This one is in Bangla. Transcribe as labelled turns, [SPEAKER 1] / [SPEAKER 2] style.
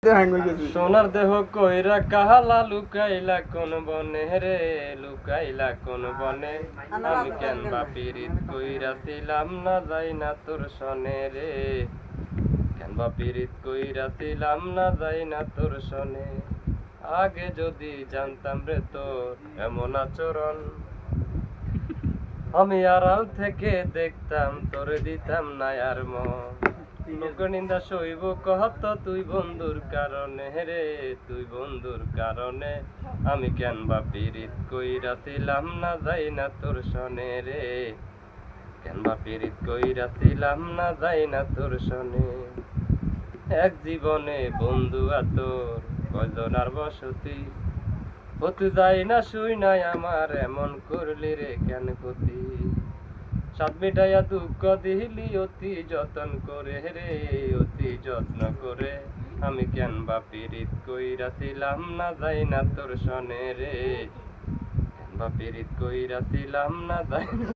[SPEAKER 1] সোনার দেহ কইরা কাহালা লুকাইলা কোন বনে রে, লুকাইলা কোন বনে। আমি কেন বা পীড়িত কইরা ছিলাম না যাই না তোর সনে রে, কেন বা পীড়িত কইরা ছিলাম না যাই না তোর সনে। আগে যদি জানতাম রে তোর এমন আচরণ, আমি আড়াল থেকে দেখতাম তোরে দিতাম না আর মন। লোকনিন্দা সইব কহত তুই বন্ধুর কারণে রে, তুই বন্ধুর কারণে। আমি কেন বা পীড়িত কইরা ছিলাম না যাই না তোর সনে রে, কেন বা পীড়িত কইরা ছিলাম না যাই না তোর সনে। এক জীবনে বন্ধু তোর কয়জন আর বসতি, হতে যাই না শুই নাই আমার এমন করলি রে কেন ক্ষতি। সাত মিটাইয়া দুঃখ দিলি অতি যত্ন করে রে, অতি যত্ন করে। আমি কেন বা পীড়িত কইরা ছিলাম না যাই না তোর সনে রে, কেন বা পীড়িত কইরা ছিলাম না যাই না।